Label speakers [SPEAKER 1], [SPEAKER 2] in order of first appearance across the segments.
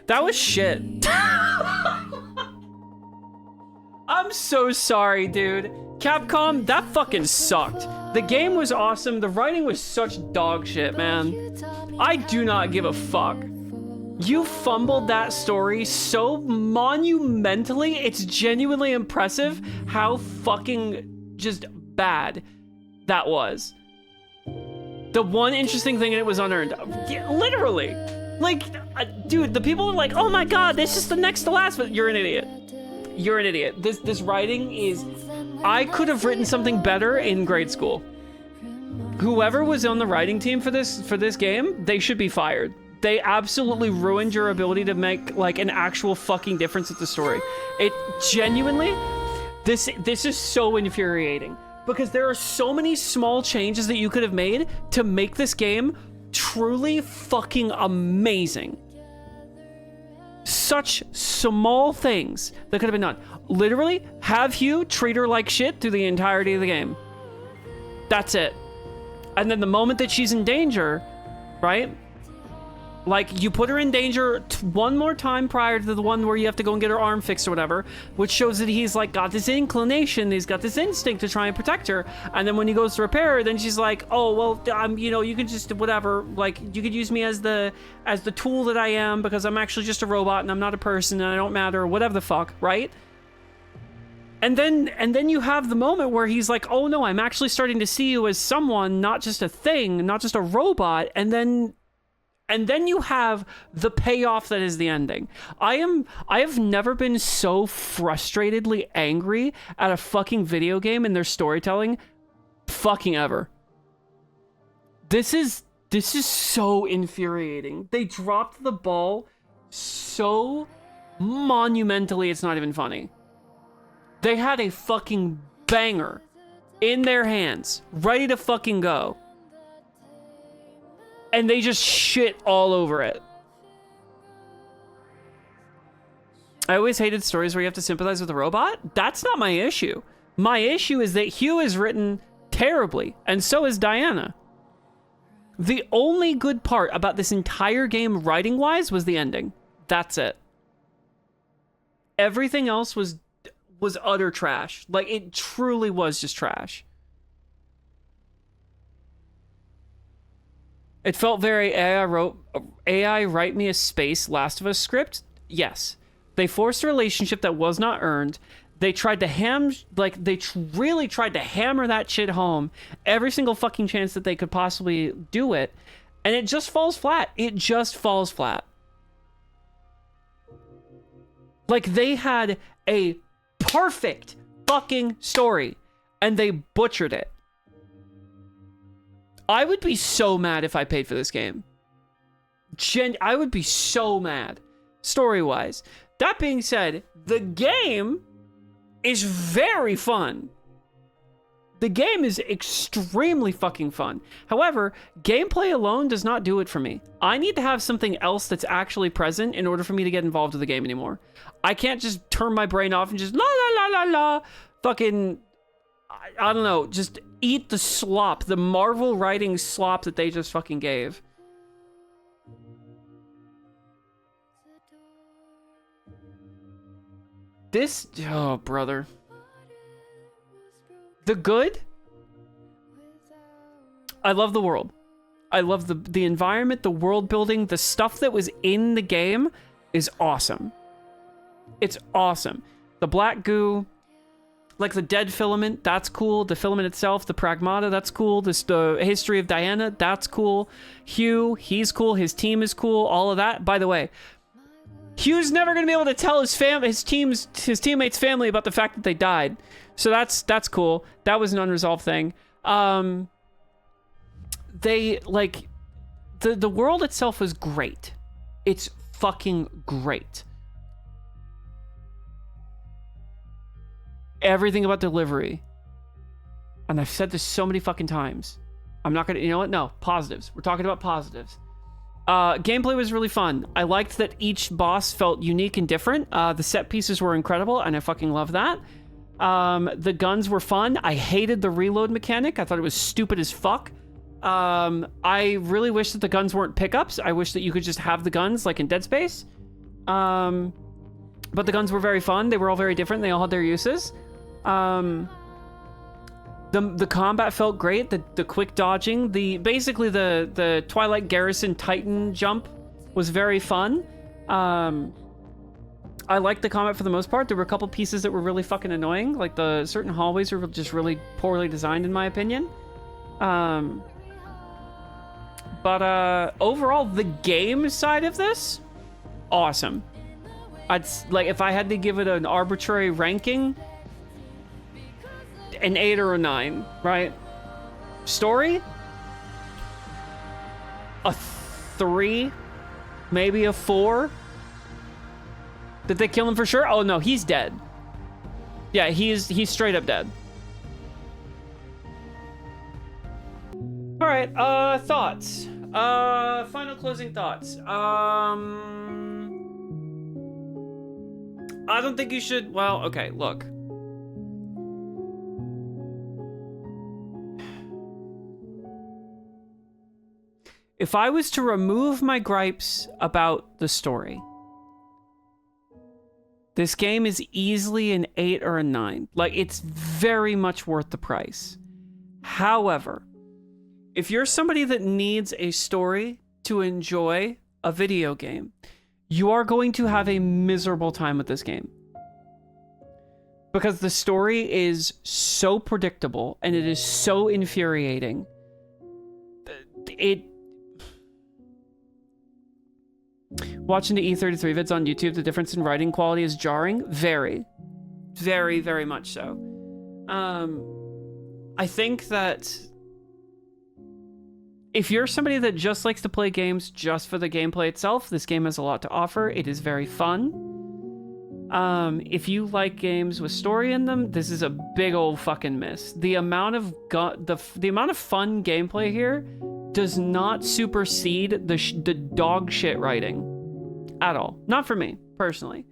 [SPEAKER 1] That was shit. I'm so sorry, dude. Capcom, that fucking sucked. The game was awesome. The writing was such dog shit, man. I do not give a fuck. You fumbled that story so monumentally. It's genuinely impressive how fucking just bad that was. The one interesting thing, it was unearned. Yeah, literally. Like, dude, the people are like, oh my god, this is the next to last, but you're an idiot. You're an idiot. This writing is... I could have written something better in grade school. Whoever was on the writing team for this game, they should be fired. They absolutely ruined your ability to make like an actual fucking difference with the story. It genuinely, this is so infuriating because there are so many small changes that you could have made to make this game truly fucking amazing. Such small things that could have been done. Literally, have Hugh treat her like shit through the entirety of the game. That's it. And then the moment that she's in danger, right? Like, you put her in danger one more time prior to the one where you have to go and get her arm fixed or whatever, which shows that he's, like, got this inclination, he's got this instinct to try and protect her, and then when he goes to repair her, then she's like, oh, well, you know, you can just, whatever, like, you could use me as the tool that I am, because I'm actually just a robot, and I'm not a person, and I don't matter, or whatever the fuck, right? And then you have the moment where he's like, oh, no, I'm actually starting to see you as someone, not just a thing, not just a robot, and then you have the payoff that is the ending. I have never been so frustratedly angry at a fucking video game and their storytelling fucking ever. This is so infuriating. They dropped the ball so monumentally, it's not even funny. They had a fucking banger in their hands, ready to fucking go. And they just shit all over it. I always hated stories where you have to sympathize with a robot. That's not my issue. My issue is that Hugh is written terribly, and so is Diana. The only good part about this entire game, writing-wise, was the ending. That's it. Everything else was utter trash. Like, it truly was just trash. It felt very AI write me a space Last of Us script. Yes. They forced a relationship that was not earned. They tried to really tried to hammer that shit home every single fucking chance that they could possibly do it. And it just falls flat. It just falls flat. Like, they had a perfect fucking story and they butchered it. I would be so mad if I paid for this game. I would be so mad, story-wise. That being said, the game is very fun. The game is extremely fucking fun. However, gameplay alone does not do it for me. I need to have something else that's actually present in order for me to get involved with the game anymore. I can't just turn my brain off and just la la la la la fucking... I don't know, just eat the slop, the Marvel writing slop that they just fucking gave. This, oh, brother. The good? I love the world. I love the environment, the world building, the stuff that was in the game is awesome. It's awesome. The black goo, like the dead filament, that's cool. The filament itself, the Pragmata, that's cool. The history of Diana, that's cool. Hugh, he's cool. His team is cool. All of that. By the way, Hugh's never gonna be able to tell his teammates' family about the fact that they died. So that's cool. That was an unresolved thing. They like the world itself was great. It's fucking great. Everything about delivery. And I've said this so many fucking times. I'm not gonna, you know what? No, positives. We're talking about positives. Gameplay was really fun. I liked that each boss felt unique and different. The set pieces were incredible, and I fucking love that. The guns were fun. I hated the reload mechanic. I thought it was stupid as fuck. I really wish that the guns weren't pickups. I wish that you could just have the guns like in Dead Space. But the guns were very fun. They were all very different. They all had their uses. The combat felt great. The quick dodging, basically the Twilight Garrison Titan jump was very fun. I liked the combat for the most part. There were a couple pieces that were really fucking annoying. Like the certain hallways were just really poorly designed, in my opinion. But overall, the game side of this, awesome. Like, if I had to give it an arbitrary ranking, an 8 or a 9, right? Story, a 3, maybe a 4. Did they kill him for sure? Oh no, he's dead. Yeah, he's straight up dead. All right, thoughts. Final closing thoughts. I don't think you should, well, okay, look. If I was to remove my gripes about the story, this game is easily an 8 or a 9. Like, it's very much worth the price. However, if you're somebody that needs a story to enjoy a video game, you are going to have a miserable time with this game. Because the story is so predictable and it is so infuriating. Watching the E33 vids on YouTube, the difference in writing quality is jarring. Very, very, very much so. I think that if you're somebody that just likes to play games just for the gameplay itself, this game has a lot to offer. It is very fun. If you like games with story in them, this is a big old fucking miss. The amount of the amount of fun gameplay here does not supersede the dog shit writing at all. Not for me personally.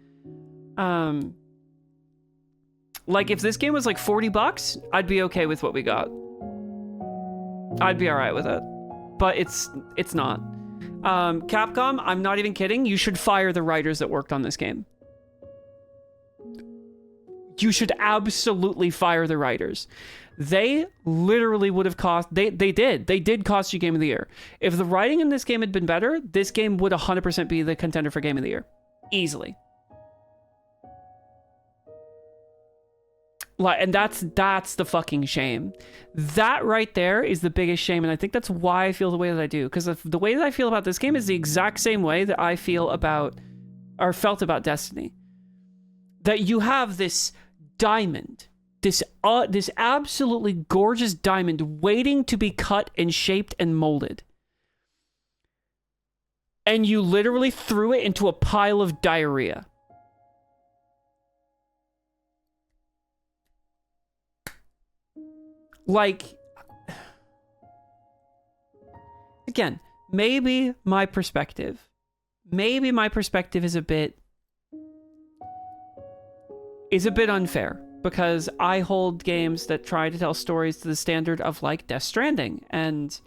[SPEAKER 1] Like, if this game was like $40, I'd be okay with what we got. I'd be all right with it. But it's not. Capcom, I'm not even kidding. You should fire the writers that worked on this game. You should absolutely fire the writers. They literally would have cost... They did cost you Game of the Year. If the writing in this game had been better, this game would 100% be the contender for Game of the Year. Easily. Like, and that's the fucking shame. That right there is the biggest shame, and I think that's why I feel the way that I do. Because the way that I feel about this game is the exact same way that I feel about... or felt about Destiny. That you have this diamond... This absolutely gorgeous diamond waiting to be cut and shaped and molded. And you literally threw it into a pile of diarrhea. Like, again, maybe my perspective is a bit unfair. Because I hold games that try to tell stories to the standard of, like, Death Stranding and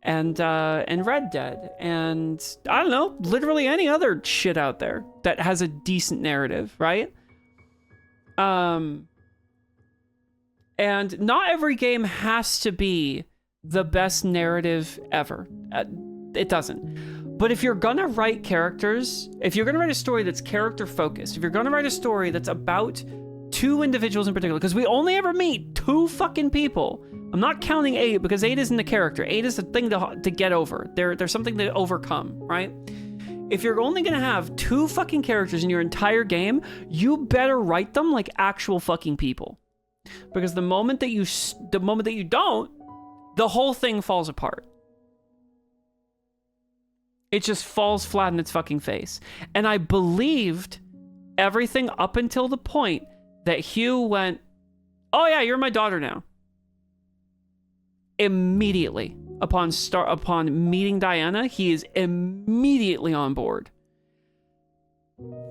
[SPEAKER 1] Red Dead and, I don't know, literally any other shit out there that has a decent narrative, right? And not every game has to be the best narrative ever. It doesn't. But if you're gonna write characters, if you're gonna write a story that's character focused, if you're gonna write a story that's about two individuals in particular, because we only ever meet two fucking people. I'm not counting 8 because 8 isn't a character. 8 is a thing to get over. There's something to overcome, right? If you're only gonna have 2 fucking characters in your entire game, you better write them like actual fucking people. Because the moment that you don't, the whole thing falls apart. It just falls flat in its fucking face. And I believed everything up until the point that Hugh went, "Oh yeah, you're my daughter now." Immediately, upon meeting Diana, he is immediately on board.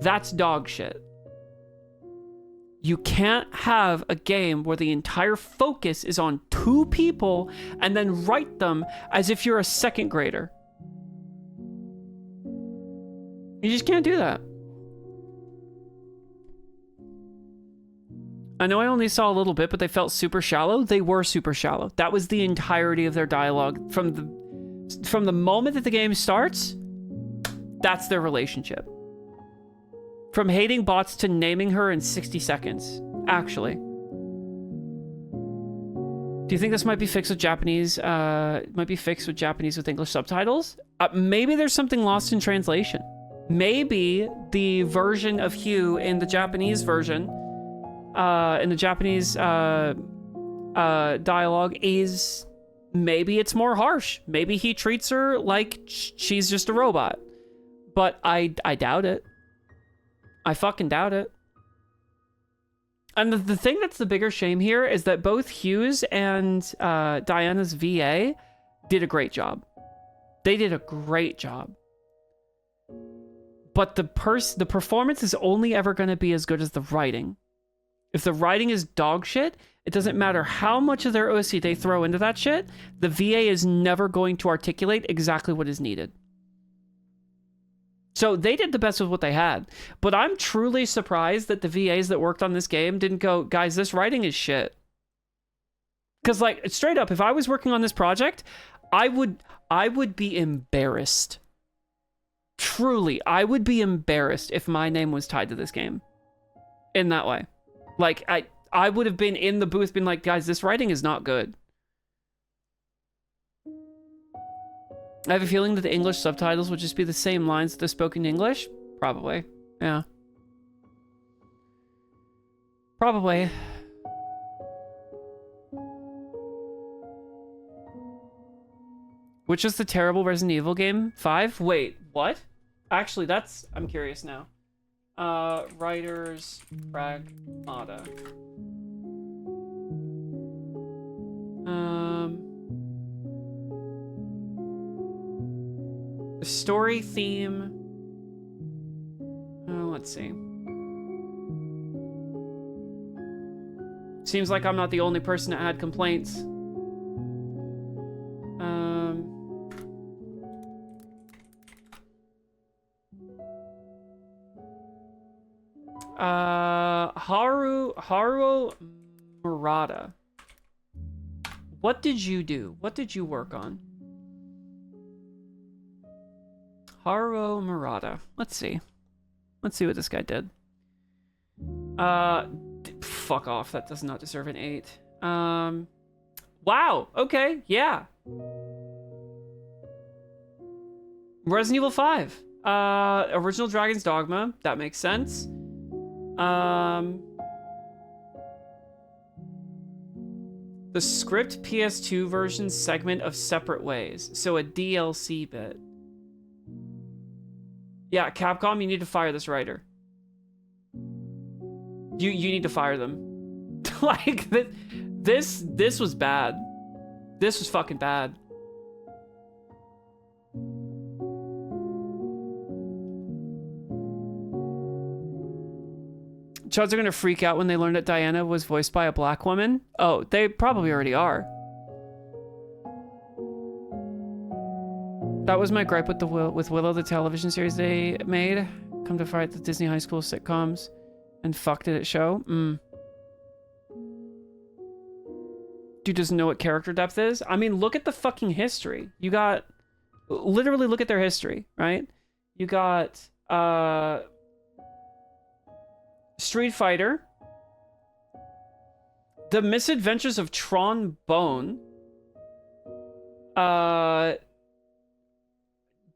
[SPEAKER 1] That's dog shit. You can't have a game where the entire focus is on 2 people and then write them as if you're a second grader. You just can't do that. I know I only saw a little bit, but they felt super shallow. They were super shallow. That was the entirety of their dialogue. From the moment that the game starts, that's their relationship. From hating bots to naming her in 60 seconds, actually. Do you think this might be fixed with Japanese, with English subtitles? Maybe there's something lost in translation. Maybe the version of Hugh in the Japanese version, dialogue is, maybe it's more harsh. Maybe he treats her like she's just a robot. But I doubt it. I fucking doubt it. And the thing that's the bigger shame here is that both Hughes and Diana's VA did a great job. They did a great job. But the performance is only ever going to be as good as the writing. If the writing is dog shit, it doesn't matter how much of their OC they throw into that shit, the VA is never going to articulate exactly what is needed. So they did the best with what they had. But I'm truly surprised that the VAs that worked on this game didn't go, guys, this writing is shit. Because, like, straight up, if I was working on this project, I would be embarrassed. Truly, I would be embarrassed if my name was tied to this game. In that way. Like, I would have been in the booth being like, guys, this writing is not good. I have a feeling that the English subtitles would just be the same lines that they're spoken in English. Probably. Yeah. Probably. Which is the terrible Resident Evil game? 5? Wait, what? Actually, I'm curious now. Writers, Pragmata. The story theme. Let's see. Seems like I'm not the only person that had complaints. Haruo Murata. What did you do? What did you work on? Haruo Murata. Let's see. Let's see what this guy did. Fuck off. That does not deserve an 8. Wow. Okay. Yeah. Resident Evil 5. Original Dragon's Dogma. That makes sense. The script PS2 version segment of Separate Ways. So a DLC bit. Yeah, Capcom, you need to fire this writer. You need to fire them. Like, this was bad. This was fucking bad. Chuds are gonna freak out when they learn that Diana was voiced by a black woman. Oh, they probably already are. That was my gripe with Willow, the television series they made. Come to fight the Disney high school sitcoms and fucked it at show. Dude doesn't know what character depth is. I mean, look at the fucking history. You got, literally look at their history, right? You got, Street Fighter, The Misadventures of Tron Bone,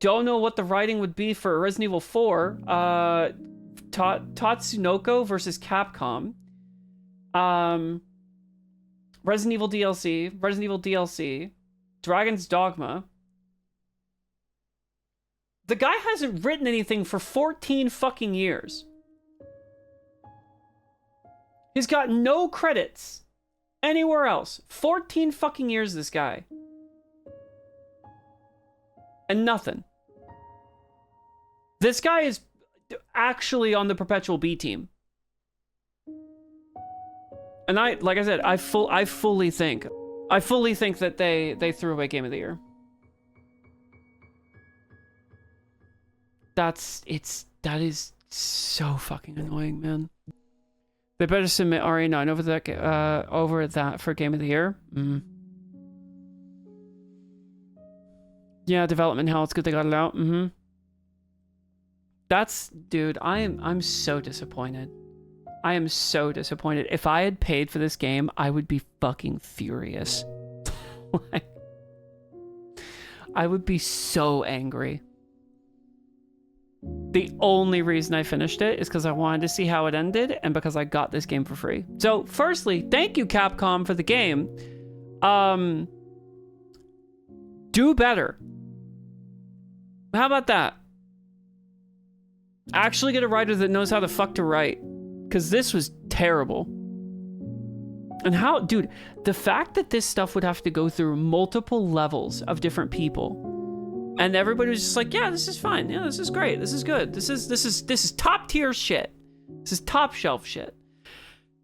[SPEAKER 1] don't know what the writing would be for Resident Evil 4, Tatsunoko versus Capcom, Resident Evil DLC, Dragon's Dogma. The guy hasn't written anything for 14 fucking years. He's got no credits anywhere else. 14 fucking years, this guy. And nothing. This guy is actually on the Perpetual B team. And like I said, I fully think that they threw away Game of the Year. That is so fucking annoying, man. They better submit RE9 over that for Game of the Year. Yeah, development hell. It's good they got it out. Dude, I'm so disappointed. I am so disappointed. If I had paid for this game, I would be fucking furious. Like, I would be so angry. The only reason I finished it is because I wanted to see how it ended and because I got this game for free. So, firstly, thank you, Capcom, for the game. Do better. How about that? Actually get a writer that knows how the fuck to write. Because this was terrible. And how, dude, the fact that this stuff would have to go through multiple levels of different people. And everybody was just like, yeah, this is fine. Yeah, this is great. This is good. This is top tier shit. This is top shelf shit.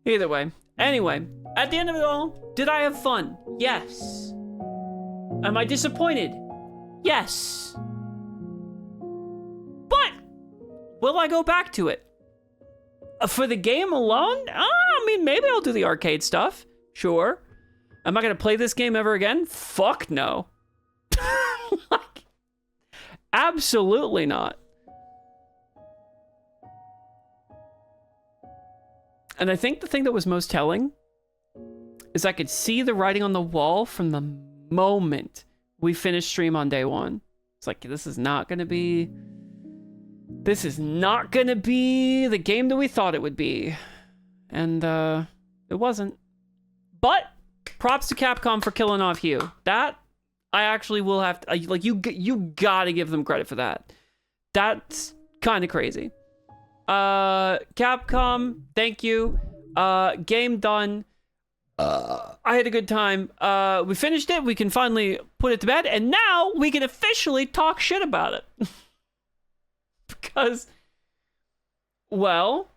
[SPEAKER 1] Either way. Anyway, at the end of it all, did I have fun? Yes. Am I disappointed? Yes. But will I go back to it? For the game alone? I mean, maybe I'll do the arcade stuff. Sure. Am I going to play this game ever again? Fuck no. Like, absolutely not. And I think the thing that was most telling is I could see the writing on the wall from the moment we finished stream on day one. It's like, this is not going to be the game that we thought it would be. And it wasn't. But props to Capcom for killing off Hugh. That I actually will have to, like, you gotta give them credit for that. That's kind of crazy. Capcom, thank you. Game done. I had a good time. We finished it. We can finally put it to bed. And now we can officially talk shit about it. Because, well,